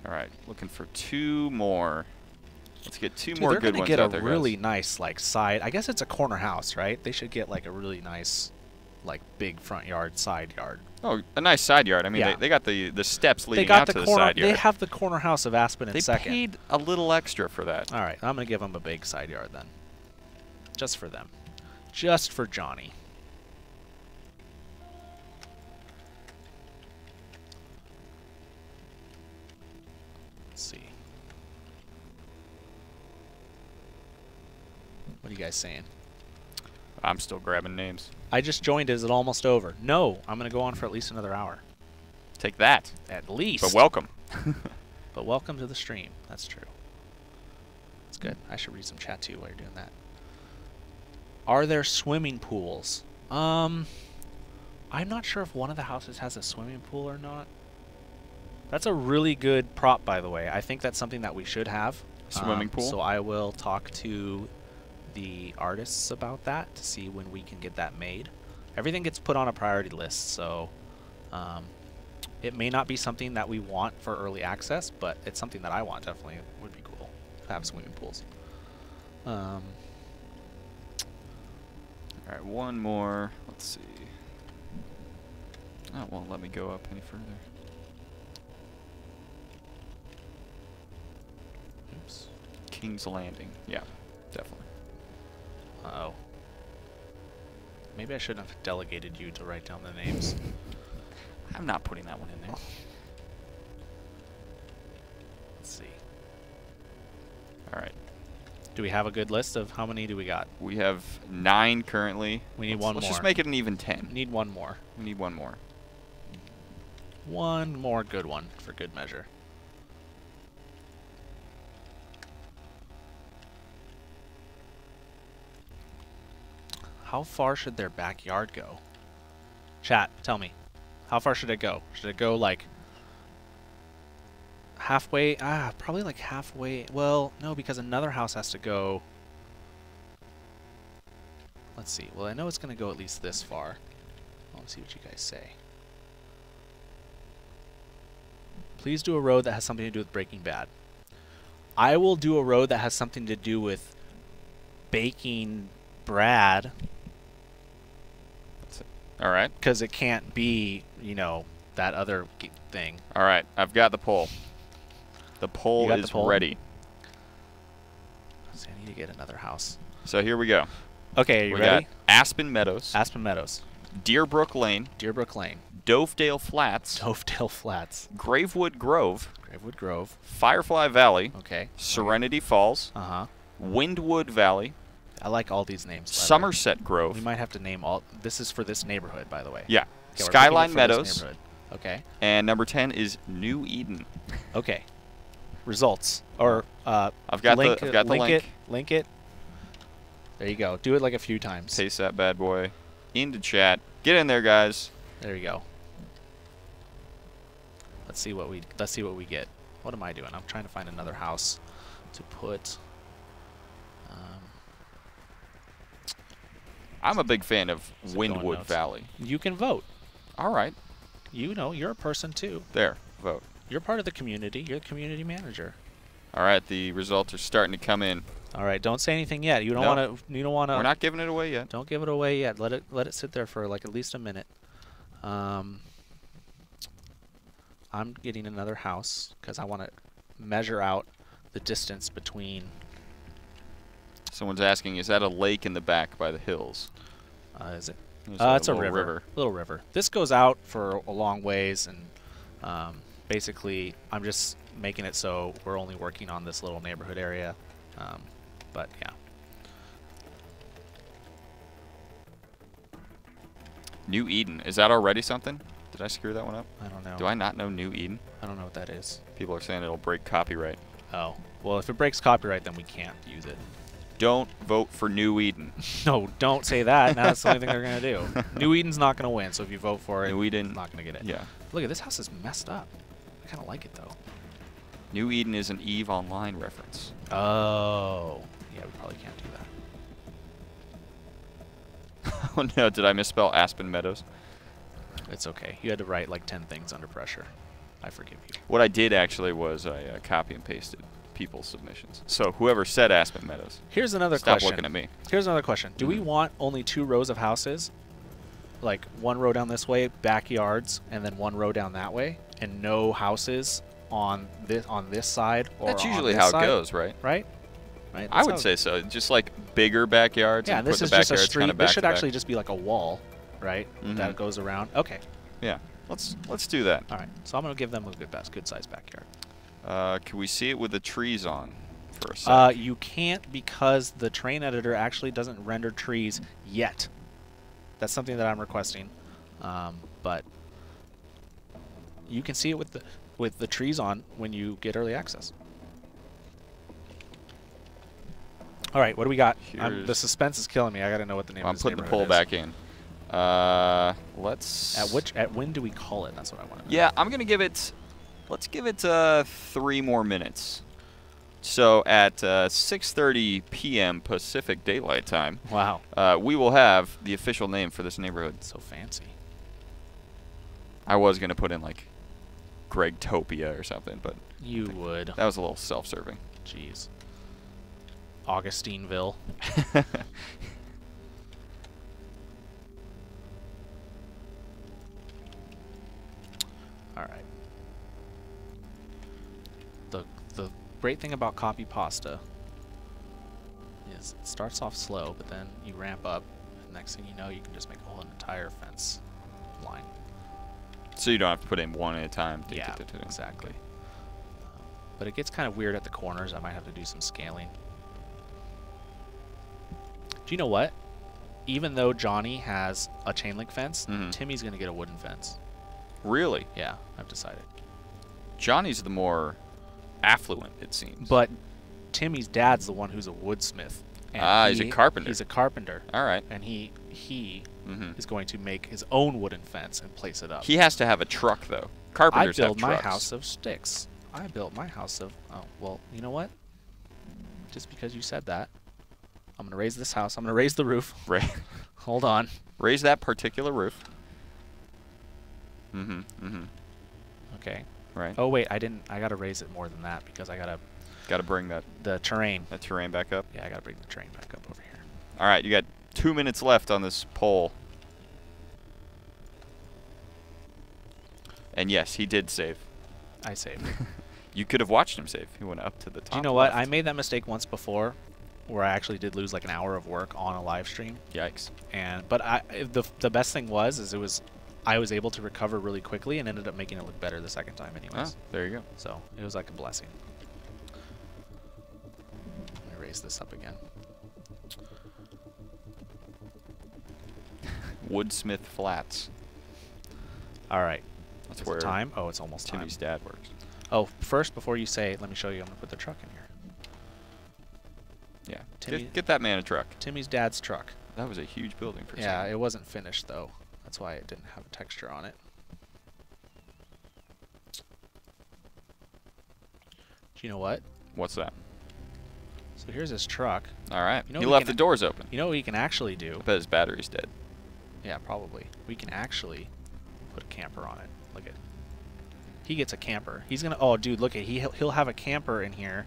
All right, looking for 2 more. Let's get 2 Dude, more they're good gonna ones get out a there, really guys. nice like side. I guess it's a corner house, right? They should get like a really nice, like big front yard, side yard. Oh, a nice side yard. I mean, Yeah. they got the steps They leading got out the to the corner. side yard. They have the corner house of Aspen in They second. paid a little extra for that. All right, I'm gonna give them a big side yard then, just for them, just for Johnny. Let's see. What are you guys saying? I'm still grabbing names. I just joined. Is it almost over? No, I'm gonna go on for at least another hour. Take that. At least. But welcome. But welcome to the stream. That's true. That's good. I should read some chat too while you're doing that. Are there swimming pools? I'm not sure if one of the houses has a swimming pool or not. That's a really good prop, by the way. I think that's something that we should have. Swimming pool? So I will talk to the artists about that to see when we can get that made. Everything gets put on a priority list, so it may not be something that we want for early access, but it's something that I want. Definitely would be cool to have swimming pools. All right, 1 more. Let's see. Oh, it won't let me go up any further. Oops. King's Landing. Yeah, definitely. Uh-oh. Maybe I shouldn't have delegated you to write down the names. I'm not putting that one in there. Let's see. All right. Do we have a good list of how many do we got? We have 9 currently. We need Let's one Let's more. just make it an even 10. Need one more. We need 1 more. One more good one for good measure. How far should their backyard go? Chat, tell me. How far should it go? Should it go like halfway? Probably like halfway. Well, no, because another house has to go. Let's see. Well, I know it's going to go at least this far. Let's see what you guys say. Please do a road that has something to do with Breaking Bad. I will do a road that has something to do with baking Brad. All right. Because it can't be, you know, that other thing. All right. I've got the poll. The poll is ready. So I need to get another house. So here we go. Okay, are you We ready? got Aspen Meadows, Aspen Meadows, Deerbrook Lane, Deerbrook Lane, Dovedale Flats, Dovedale Flats, Gravewood Grove, Gravewood Grove, Firefly Valley, okay, Serenity Falls, Windwood Valley, I like all these names. Somerset Grove. We might have to name all. This is for this neighborhood, by the way. Yeah. Okay, Skyline Meadows. Okay. And number 10 is New Eden. Okay. Results. Or I've got link, the link. Link it. There you go. Do it like a few times. Paste that bad boy into chat. Get in there, guys. There you go. Let's see what we get. What am I doing? I'm trying to find another house to put. I'm a big fan of Windwood Valley. You can vote. All right. You know, you're a person too. There, vote. You're part of the community. You're the community manager. All right, the results are starting to come in. All right, don't say anything yet. You don't want to. You don't want to. We're not giving it away yet. Don't give it away yet. Let it sit there for like at least a minute. I'm getting another house because I want to measure out the distance between. Someone's asking, is that a lake in the back by the hills? Is it? It's a river. Little river. This goes out for a long ways, and basically, I'm just making it so we're only working on this little neighborhood area. But yeah. New Eden. Is that already something? Did I screw that one up? I don't know. Do I not know New Eden? I don't know what that is. People are saying it'll break copyright. Oh. Well, if it breaks copyright, then we can't use it. Don't vote for New Eden. No, don't say that. Now that's the only thing they're going to do. New Eden's not going to win, so if you vote for it, New Eden, not going to get it. Yeah. Look at this house is messed up. I kind of like it, though. New Eden is an EVE Online reference. Oh. Yeah, we probably can't do that. Oh, no. Did I misspell Aspen Meadows? It's okay. You had to write like 10 things under pressure. I forgive you. What I did actually was I copy and pasted people's submissions. So whoever said Aspen Meadows, Here's another stop question. looking at me. Here's another question. Do we want only 2 rows of houses? Like 1 row down this way, backyards, and then 1 row down that way, and no houses on this side or That's on usually this how side? it goes, right? Right? Right. I would say so. Just like bigger backyards. Yeah, and this put is the just a backyards street. kind of This back should to back. actually just be like a wall, right? That goes around. Okay. Yeah. Let's do that. All right. So I'm gonna give them a good sized backyard. Can we see it with the trees on for a second? You can't because the terrain editor actually doesn't render trees yet. That's something that I'm requesting, but you can see it with the trees on when you get early access. All right, what do we got? The suspense is killing me. I got to know what the name of this I'm putting the neighborhood poll is. back in. Let's. At when do we call it? That's what I want to know. Yeah, I'm gonna give it. Let's give it 3 more minutes. So at 6:30 p.m. Pacific Daylight Time, Wow. we will have the official name for this neighborhood. So fancy. I was gonna put in like Gregtopia or something, but You would. that was a little self-serving. Jeez. Augustineville. All right. The great thing about copy pasta is it starts off slow, but then you ramp up, and next thing you know, you can just make a whole entire fence line. So you don't have to put in one at a time. Yeah, exactly. But it gets kind of weird at the corners. I might have to do some scaling. Do you know what? Even though Johnny has a chain link fence, Timmy's going to get a wooden fence. Really? Yeah, I've decided. Johnny's the more affluent, it seems. But Timmy's dad's the one who's a woodsmith. And he's a carpenter. He's a carpenter. All right. And he is going to make his own wooden fence and place it up. He has to have a truck, though. Carpenters have I built my trucks. house of sticks. I built my house of... Oh, well, you know what? Just because you said that, I'm going to raise this house. I'm going to raise the roof. Right. Hold on. Raise that particular roof. Okay. Right. Oh, wait. I got to raise it more than that because I got to... Got to bring the terrain. that terrain back up. Yeah, I got to bring the terrain back up over here. All right, you got 2 minutes left on this poll. And yes, he did save. I saved. You could have watched him save. He went up to the top. Do you know what? left. I made that mistake once before where I actually did lose like an hour of work on a live stream. Yikes. But the best thing was I was able to recover really quickly and ended up making it look better the second time anyways. Oh, there you go. So it was like a blessing. Let me raise this up again. Woodsmith Flats. All right. That's Is where it time? Oh, it's almost time. Timmy's dad works. Oh, first, before you say, let me show you. I'm going to put the truck in here. Yeah. Timmy- Get that man a truck. Timmy's dad's truck. That was a huge building for Yeah, some. it wasn't finished, though. That's why it didn't have a texture on it. Do you know what? What's that? So here's his truck. All right. You know he we left can- the doors open. You know what we can actually do? I bet his battery's dead. Yeah, probably. We can actually put a camper on it. Look at. He gets a camper. He's gonna. Oh, dude, look at. He'll have a camper in here,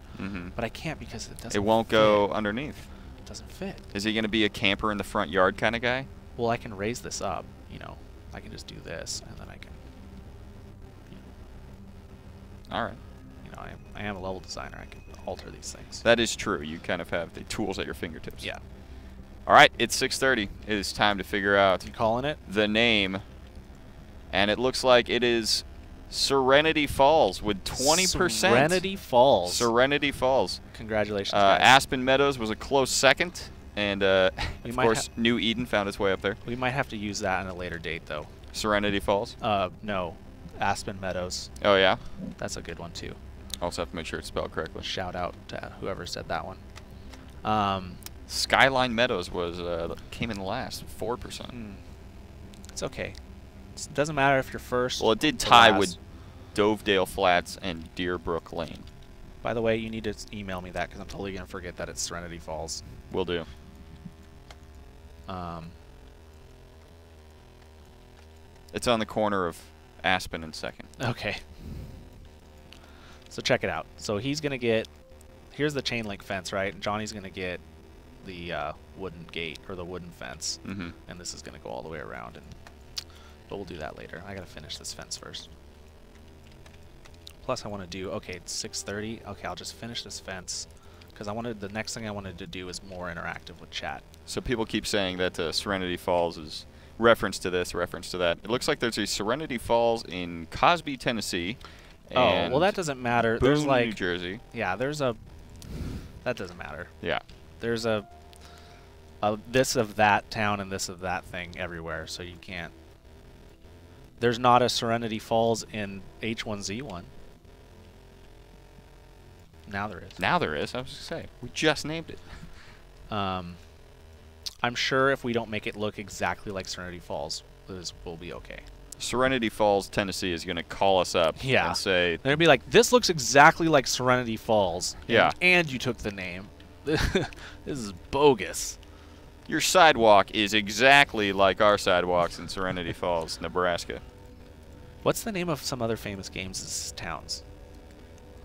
but I can't because it doesn't. It won't fit. go underneath. It doesn't fit. Is he going to be a camper in the front yard kind of guy? Well, I can raise this up. You know, I can just do this, and then I can. All right. You know, I am a level designer. I can alter these things. That is true. You kind of have the tools at your fingertips. Yeah. All right. It's 6:30. It is time to figure out You calling it? the name. And it looks like it is Serenity Falls with 20%. Serenity Falls. Serenity Falls. Congratulations, guys. Aspen Meadows was a close second. And, of might course, New Eden found its way up there. We might have to use that on a later date, though. Serenity Falls. No. Aspen Meadows. Oh, yeah? That's a good one, too. Also have to make sure it's spelled correctly. Shout out to whoever said that one. Skyline Meadows was came in last, 4%. It's okay. It doesn't matter if you're first. Well, it did or tie last. with Dovedale Flats and Deerbrook Lane. By the way, you need to email me that because I'm totally going to forget that it's Serenity Falls. Will do. Um, It's on the corner of Aspen and 2nd. okay. So check it out. So he's going to get, here's the chain link fence, right? And Johnny's going to get the wooden gate or the wooden fence. Mm-hmm. And this is going to go all the way around. But we'll do that later. I got to finish this fence first. Plus I want to do, okay, it's 6:30. Okay, I'll just finish this fence. Because the next thing I wanted to do is more interactive with chat. So people keep saying that Serenity Falls is reference to this, reference to that. It looks like there's a Serenity Falls in Cosby, Tennessee. Oh, well, that doesn't matter. Boone, there's like New Jersey. Yeah, there's a. That doesn't matter. Yeah. There's a this of that town and this of that thing everywhere, so you can't. There's not a Serenity Falls in H1Z1. Now there is. Now there is. I was going to say. We just named it. I'm sure if we don't make it look exactly like Serenity Falls, this will be okay. Serenity Falls, Tennessee is going to call us up and say... They're going to be like, this looks exactly like Serenity Falls. Yeah. And you took the name. This is bogus. Your sidewalk is exactly like our sidewalks in Serenity Falls, Nebraska. What's the name of some other famous games' towns?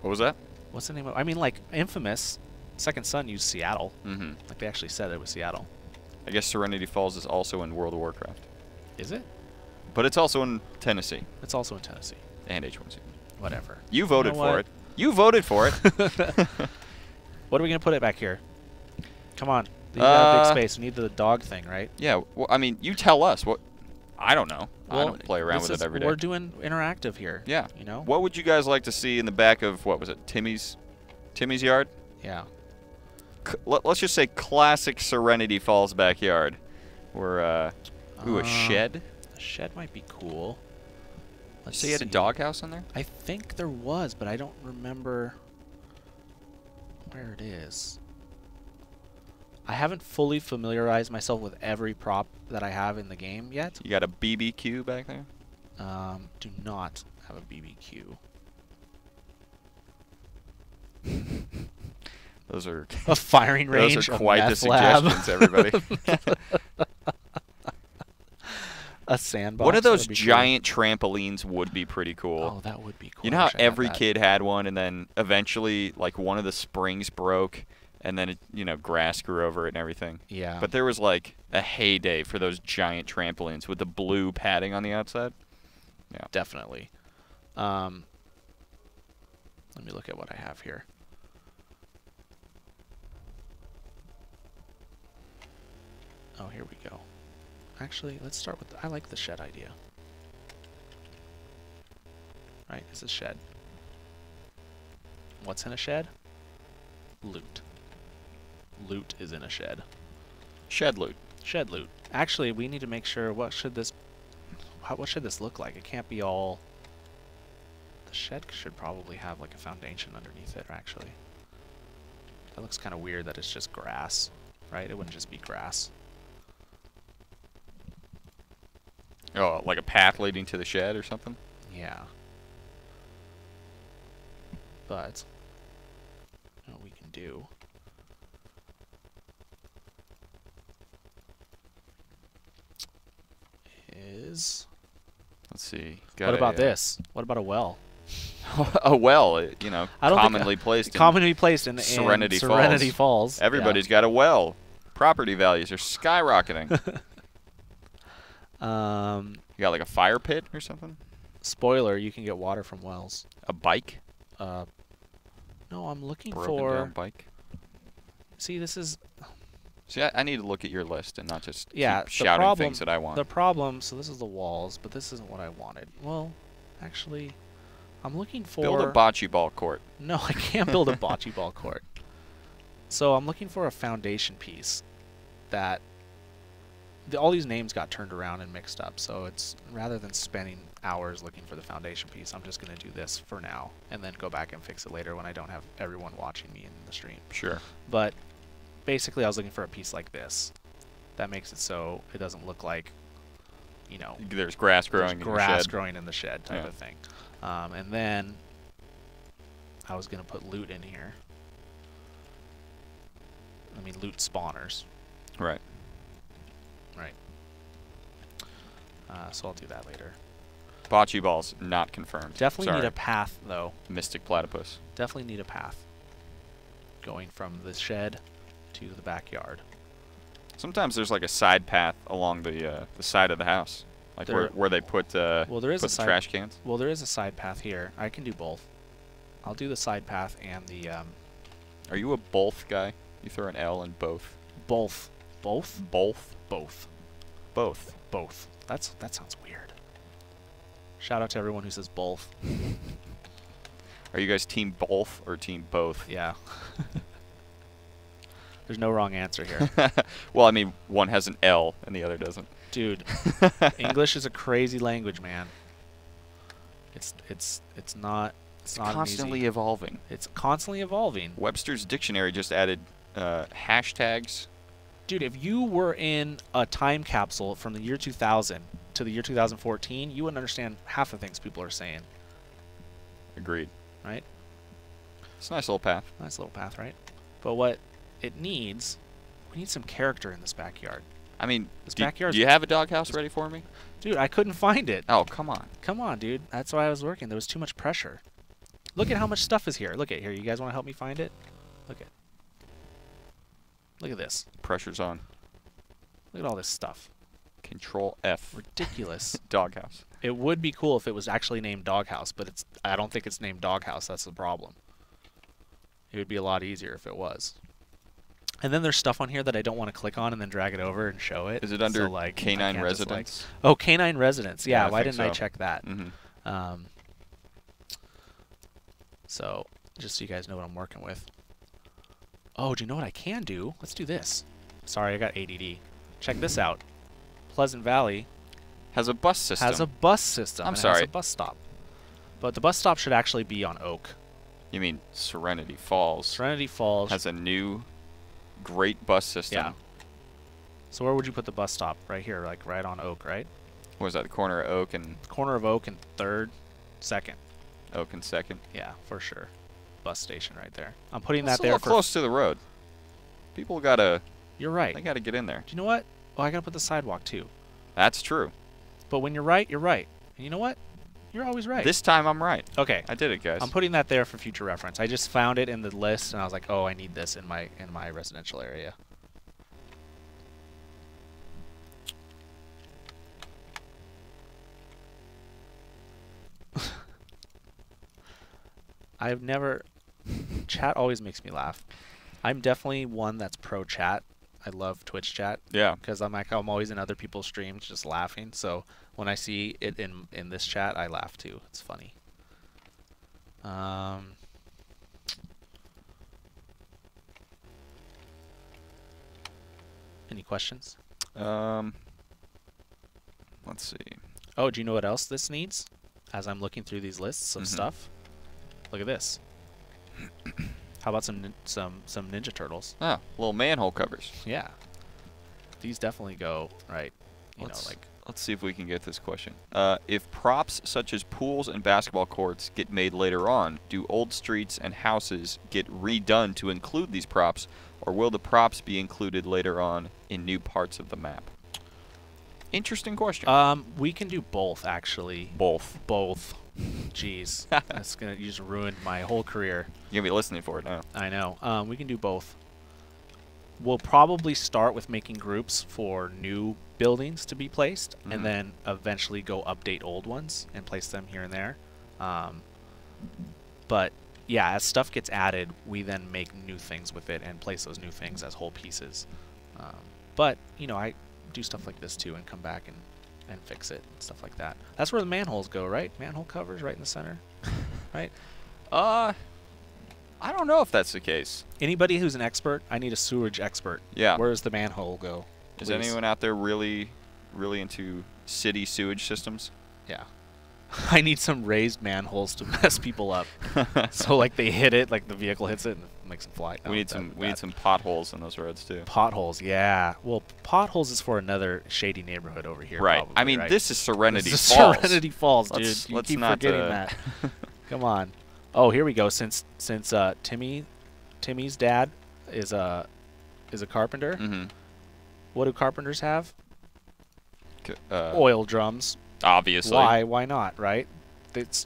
What was that? What's the name of... I mean, like, Infamous, Second Son used Seattle. Mm-hmm. Like, they actually said it was Seattle. I guess Serenity Falls is also in World of Warcraft. Is it? But it's also in Tennessee. It's also in Tennessee. And H1Z. Whatever. You voted for it. You voted for it. What are we going to put it back here? Come on. You got a big space. We need the dog thing, right? Yeah. Well, I mean, you tell us. What? I don't know. Well, I don't play around with it every day. We're doing interactive here. Yeah. You know? What would you guys like to see in the back of, what was it, Timmy's yard? Yeah. Let's just say classic Serenity Falls backyard. Where, ooh, a shed? A shed might be cool. Let's see. You had a doghouse in there? I think there was, but I don't remember where it is. I haven't fully familiarized myself with every prop that I have in the game yet. You got a BBQ back there? Do not have a BBQ. Those are a firing range. Those are quite the suggestions, everybody. A sandbox. One of those giant trampolines would be pretty cool. Oh, that would be cool. You know how every kid had one, and then eventually, like, one of the springs broke, and then, grass grew over it and everything. Yeah. But there was, like, a heyday for those giant trampolines with the blue padding on the outside. Yeah. Definitely. Let me look at what I have here. Oh, here we go. Actually, let's start with... I like the shed idea. Right, it's a shed. What's in a shed? Loot. Loot is in a shed. Shed loot. Shed loot. Actually, we need to make sure what should this look like? It can't be all... The shed should probably have like a foundation underneath it, actually. That looks kind of weird that it's just grass, right? It wouldn't just be grass. Oh, like a path leading to the shed or something? Yeah. But what we can do is... Let's see. What about this? What about a well? A well, commonly placed in Serenity Falls. Everybody's got a well. Property values are skyrocketing. You got like a fire pit or something? Spoiler, you can get water from wells. A bike? No, I'm looking Broken down bike. See, this is... See, I need to look at your list and not just keep the shouting things that I want. The problem, so this is the walls, but this isn't what I wanted. Well, actually, I'm looking for... Build a bocce ball court. No, I can't build a bocce ball court. So I'm looking for a foundation piece that... all these names got turned around and mixed up, so it's rather than spending hours looking for the foundation piece, I'm just going to do this for now and then go back and fix it later when I don't have everyone watching me in the stream. Sure. But basically I was looking for a piece like this that makes it so it doesn't look like, there's grass growing in the shed type of thing. And then I was going to put loot in here. I mean, loot spawners. Right. Right. So I'll do that later. Bocce balls not confirmed. Definitely Sorry. need a path, though. Mystic platypus. Definitely need a path. Going from the shed to the backyard. Sometimes there's like a side path along the side of the house, like where they put well, there is put a the side, trash cans. Well, there is a side path here. I can do both. I'll do the side path and the Are you a both guy? You throw an L in both. both. Both? Both. Both. Both. Both. That sounds weird. Shout out to everyone who says both. Are you guys team both or team both? Yeah. There's no wrong answer here. Well, I mean, one has an L and the other doesn't. Dude, English is a crazy language, man. It's not constantly evolving. It's constantly evolving. Webster's dictionary just added hashtags. Dude, if you were in a time capsule from the year 2000 to the year 2014, you wouldn't understand half the things people are saying. Agreed. Right? It's a nice little path. Nice little path, right? But what it needs, we need some character in this backyard. I mean, do you have a doghouse ready for me? Dude, I couldn't find it. Oh, come on. Come on, dude. That's why I was working. There was too much pressure. Look at how much stuff is here. Look at here. You guys want to help me find it? Look at this. Pressure's on. Look at all this stuff. Control F. Ridiculous. Doghouse. It would be cool if it was actually named Doghouse, but I don't think it's named Doghouse. That's the problem. It would be a lot easier if it was. And then there's stuff on here that I don't want to click on and then drag it over and show it. Is it under so, like, Canine Residence? Oh, Canine Residence. Yeah, why didn't I so. check that? Mm-hmm. So, just so you guys know what I'm working with. Oh, do you know what I can do? Let's do this. Sorry, I got ADD. Check this out. Pleasant Valley has a bus system. Has a bus system. I'm sorry. Has a bus stop. But the bus stop should actually be on Oak. You mean Serenity Falls? Serenity Falls has a new great bus system. Yeah. So where would you put the bus stop? Right here, like right on Oak, right? What is that, the corner of Oak and... Corner of Oak and 3rd, 2nd. Oak and 2nd? Yeah, for sure. Bus station right there. I'm putting That's that there for... close to the road. People gotta... You're right. They gotta get in there. Do you know what? Oh, I gotta put the sidewalk too. That's true. But when you're right, you're right. And you know what? You're always right. This time I'm right. Okay. I did it, guys. I'm putting that there for future reference. I just found it in the list, and I was like, oh, I need this in my residential area. I've never... Chat always makes me laugh. I'm definitely one that's pro chat. I love Twitch chat. Yeah. Because I'm always in other people's streams just laughing. So when I see it in this chat, I laugh too. It's funny. Any questions? Let's see. Oh, do you know what else this needs? As I'm looking through these lists of stuff, look at this. How about some Ninja Turtles? Ah, little manhole covers. Yeah. These definitely go right. Let's see if we can get this question. If props such as pools and basketball courts get made later on, do old streets and houses get redone to include these props, or will the props be included later on in new parts of the map? Interesting question. We can do both, actually. Both. Jeez. You just ruined my whole career. You're going to be listening for it now. I know. We can do both. We'll probably start with making groups for new buildings to be placed, and then eventually go update old ones and place them here and there. But yeah, as stuff gets added, we then make new things with it and place those new things as whole pieces. But, you know, I do stuff like this too and come back and fix it and stuff like that. That's where the manholes go, right? Manhole covers right in the center, right? I don't know if that's the case. Anybody who's an expert, I need a sewerage expert. Yeah. Where does the manhole go? Is anyone out there really into city sewage systems? Yeah. I need some raised manholes to mess people up. So like they hit it, like the vehicle hits it and makes them fly. We need some potholes in those roads too. Potholes, yeah. Well, potholes is for another shady neighborhood over here. Right. Probably, I mean, right? this is Serenity This is Falls. Serenity Falls, dude. You keep forgetting that. Come on. Oh, here we go. Since Timmy's dad is a carpenter. Mm-hmm. What do carpenters have? Oil Oil drums. Obviously. Why not, right?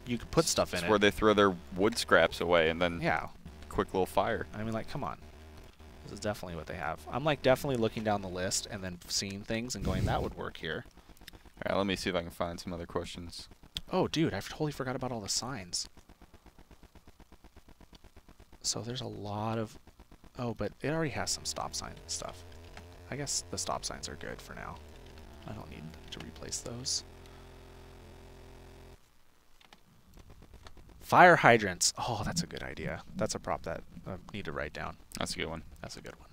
You could put stuff in It's it. where they throw their wood scraps away and then Yeah. quick little fire. I mean, like, come on. This is definitely what they have. I'm, like, definitely looking down the list and then seeing things and going, that would work here. All right, let me see if I can find some other questions. Oh, dude, I totally forgot about all the signs. So there's a lot of... Oh, but it already has some stop sign stuff. I guess the stop signs are good for now. I don't need to replace those. Fire hydrants. Oh, that's a good idea. That's a prop that I need to write down. That's a good one. That's a good one.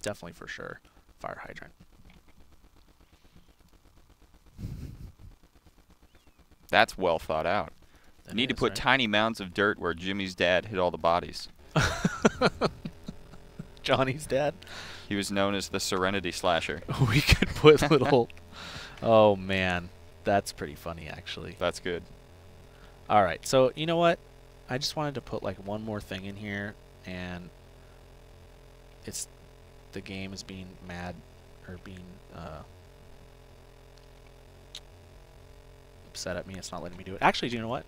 Definitely for sure. Fire hydrant. That's well thought out. That You need to is, put right? tiny mounds of dirt where Jimmy's dad hid all the bodies. Johnny's dad? He was known as the Serenity Slasher. We could put little... Oh, man. That's pretty funny, actually. That's good. All right, so you know what? I just wanted to put like one more thing in here, and it's the game is being mad or being upset at me. It's not letting me do it. Actually, do you know what?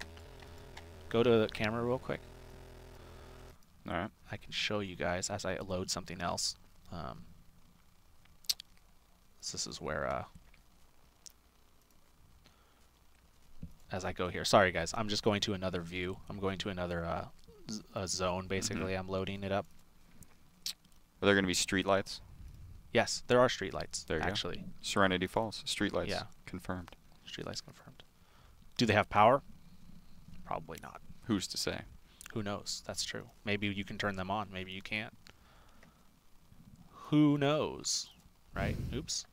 Go to the camera real quick. All right. I can show you guys as I load something else. This is where as I go here. Sorry, guys. I'm just going to another view. I'm going to another zone, basically. I'm loading it up. Are there going to be streetlights? Yes, there are streetlights, There you actually. go. Serenity Falls. Streetlights. Yeah. Confirmed. Streetlights confirmed. Do they have power? Probably not. Who's to say? Who knows? That's true. Maybe you can turn them on. Maybe you can't. Who knows? Right? Oops.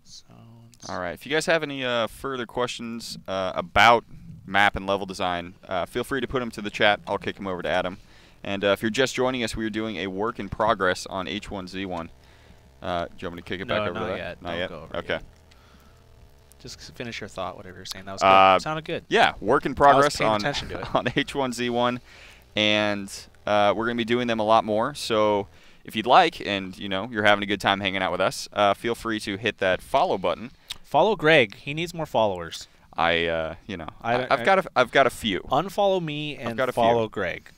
Zones. All right. If you guys have any further questions about map and level design, feel free to put them to the chat. I'll kick them over to Adam. And if you're just joining us, we are doing a work in progress on H1Z1. Do you want me to kick it back over to that? Yet. Not Don't yet? go over Okay. yet. Just finish your thought, whatever you're saying. That was good. Sounded good. Yeah, work in progress paying on attention to it. on H1Z1, and we're going to be doing them a lot more. So if you'd like, and you're having a good time hanging out with us, feel free to hit that follow button. Follow Greg. He needs more followers. I've got a few. Unfollow me and got a follow few. Greg.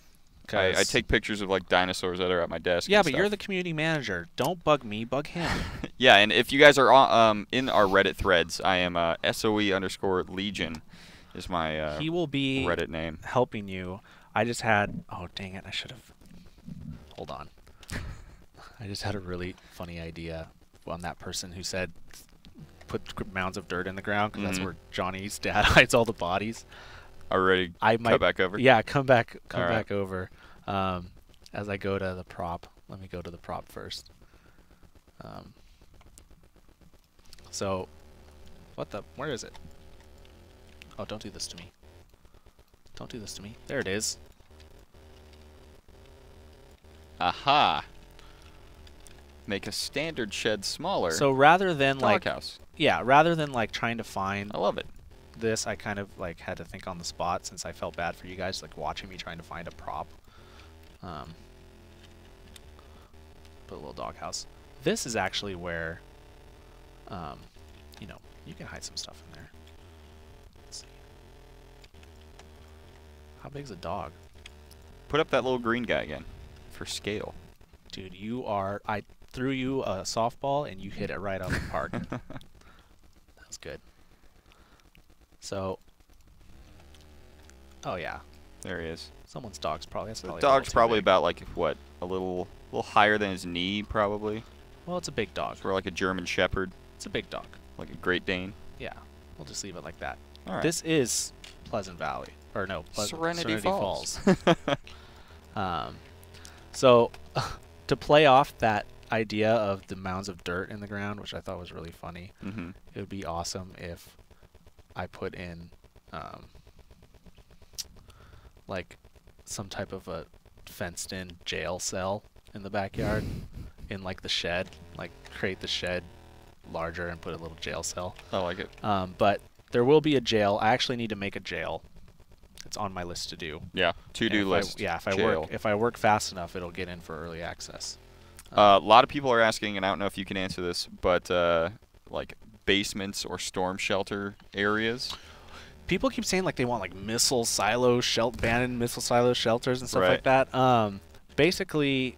I take pictures of like dinosaurs that are at my desk. Yeah, and but stuff. you're the community manager. Don't bug me. Bug him. Yeah, and if you guys are in our Reddit threads, I am SOE_Legion is my he will be Reddit name. helping you. I just had... Oh, dang it. I should have... Hold on. I just had a really funny idea on that person who said put mounds of dirt in the ground because that's where Johnny's dad hides all the bodies. Already come back over? Yeah, come back right. over. As I go to the prop. Let me go to the prop first. So, where is it? Oh, don't do this to me. Don't do this to me. There it is. Aha. Make a standard shed smaller. So rather than Doghouse. rather than like trying to find I love it. this, I kind of like had to think on the spot since I felt bad for you guys like watching me trying to find a prop. Put a little doghouse. This is actually where you can hide some stuff in there. Let's see. How big's a dog? Put up that little green guy again for scale. Dude, I threw you a softball and you hit it right out of the park. That was good. So, oh yeah. There he is. Someone's dog's probably. That's The probably dog's probably big. about like what, a little higher than his knee probably. Well, it's a big dog. For like a German Shepherd, It's a big dog. like a Great Dane. Yeah, we'll just leave it like that. All right. This is Pleasant Valley, or no, Serenity Falls. So, to play off that idea of the mounds of dirt in the ground, which I thought was really funny, it would be awesome if I put in like some type of a fenced-in jail cell in the backyard, in like the shed, like create the shed larger and put a little jail cell. I like it. But there will be a jail. I actually need to make a jail. It's on my list to do. Yeah, to-do list. If I jail. work fast enough, it'll get in for early access. A lot of people are asking, and I don't know if you can answer this, but like basements or storm shelter areas. People keep saying like they want like missile silo abandoned missile silo shelters and stuff Right. like that. Basically,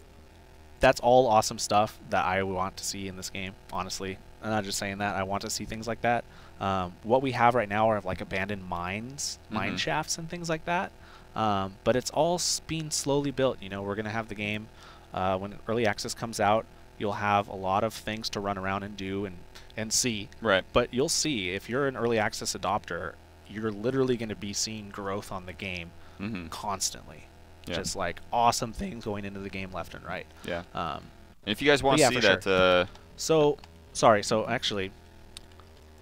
that's all awesome stuff that I want to see in this game. Honestly, I'm not just saying that. I want to see things like that. What we have right now are like abandoned mines, mine shafts, and things like that. But it's all being slowly built. You know, we're gonna have the game when early access comes out. You'll have a lot of things to run around and do and see. Right. But you'll see if you're an early access adopter, you're literally going to be seeing growth on the game constantly. Yeah. Just like awesome things going into the game left and right. Yeah. And if you guys want to see that, sure. So sorry. So actually,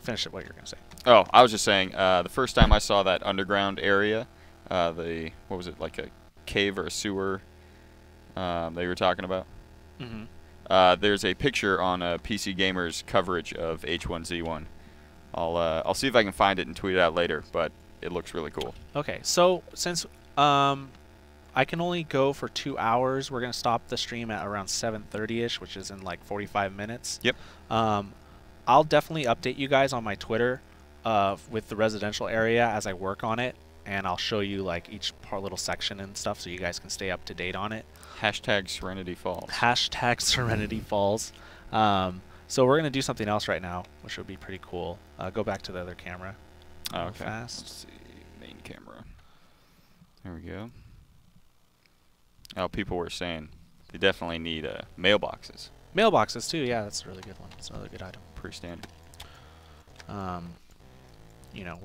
finish it. What you're going to say? Oh, I was just saying. The first time I saw that underground area, what was it, like a cave or a sewer that you were talking about? There's a picture on PC Gamer's coverage of H1Z1. I'll see if I can find it and tweet it out later, but it looks really cool. Okay, so since I can only go for 2 hours, we're gonna stop the stream at around 7:30ish, which is in like 45 minutes. Yep. I'll definitely update you guys on my Twitter with the residential area as I work on it, and I'll show you like each little section and stuff, so you guys can stay up to date on it. Hashtag Serenity Falls. Hashtag Serenity Falls. So we're going to do something else right now, which would be pretty cool. Go back to the other camera. Oh, okay. Fast. Let's see. Main camera. There we go. Oh, people were saying they definitely need mailboxes. Mailboxes, too. Yeah, that's a really good one. That's another good item. Pretty standard. You know,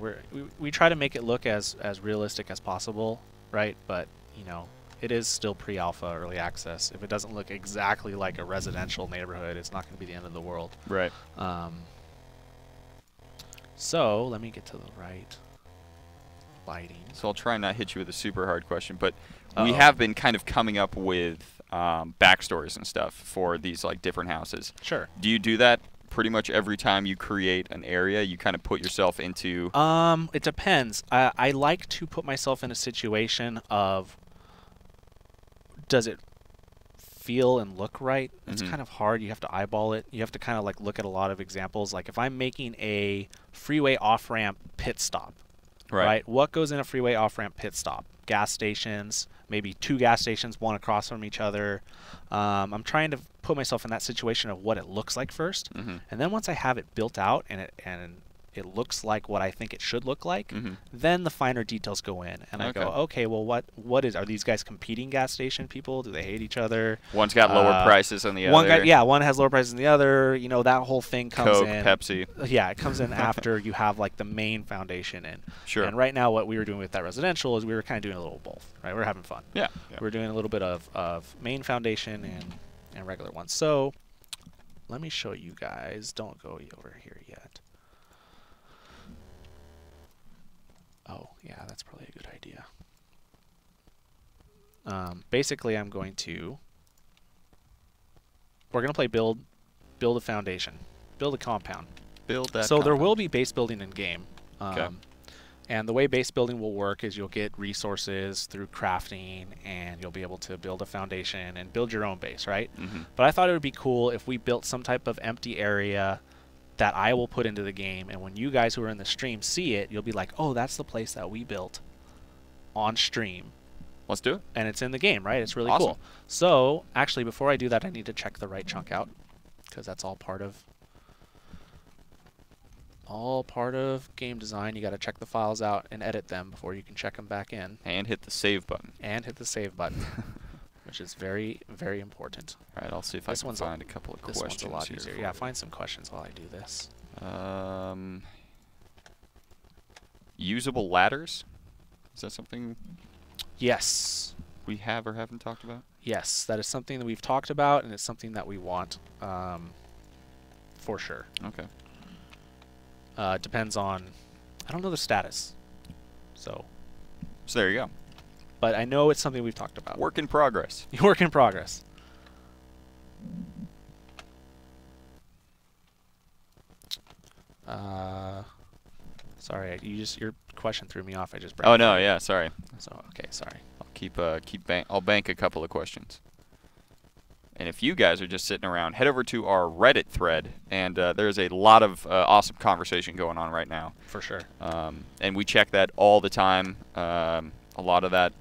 we try to make it look as realistic as possible, right? But, you know, it is still pre-alpha, early access. If it doesn't look exactly like a residential neighborhood, it's not going to be the end of the world. Right. So let me get to the right lighting. So I'll try and not hit you with a super hard question, but we have been kind of coming up with backstories and stuff for these like different houses. Sure. Do you do that pretty much every time you create an area? You kind of put yourself into... It depends. I like to put myself in a situation of, does it feel and look right? It's kind of hard. You have to eyeball it. You have to kind of like look at a lot of examples. Like if I'm making a freeway off-ramp pit stop, right? What goes in a freeway off-ramp pit stop? Gas stations, maybe 2 gas stations, one across from each other. I'm trying to put myself in that situation of what it looks like first, and then once I have it built out and it looks like what I think it should look like, then the finer details go in, and I go, okay, well, are these guys competing gas station people? Do they hate each other? One's got lower prices than the other. One has lower prices than the other. You know, that whole thing comes Coke, in. Pepsi. Yeah, it comes in after you have like the main foundation in. Sure. And right now, what we were doing with that residential is we were kind of doing a little of both. Right, we're having fun. Yeah. We're doing a little bit of main foundation and regular ones. So let me show you guys. Don't go over here yet. Oh, yeah, that's probably a good idea. Basically, we're going to play build a foundation, build a compound. Build that. So there will be base building in game. Okay. And the way base building will work is you'll get resources through crafting, and you'll be able to build a foundation and build your own base, right? But I thought it would be cool if we built some type of empty area that I will put into the game, and when you guys who are in the stream see it, you'll be like, oh, that's the place that we built on stream. Let's do it. And it's in the game, right? It's really Awesome. cool. So actually, before I do that, I need to check the right chunk out, because that's all part of game design. You got to check the files out and edit them before you can check them back in. And hit the save button. Which is very, very important. All right, I'll see if I can find a couple of questions. This one's a lot easier. Yeah, find some questions while I do this. Usable ladders? Is that something Yes. we have or haven't talked about? Yes, that is something that we've talked about, and it's something that we want for sure. Okay. Depends on, I don't know the status. So there you go. But I know it's something we've talked about. Work in progress. Work in progress. Sorry, your question threw me off. I just. Oh no, yeah, sorry. So okay, sorry. I'll I'll bank a couple of questions. And if you guys are just sitting around, head over to our Reddit thread, and there's a lot of awesome conversation going on right now. For sure. And we check that all the time. A lot of that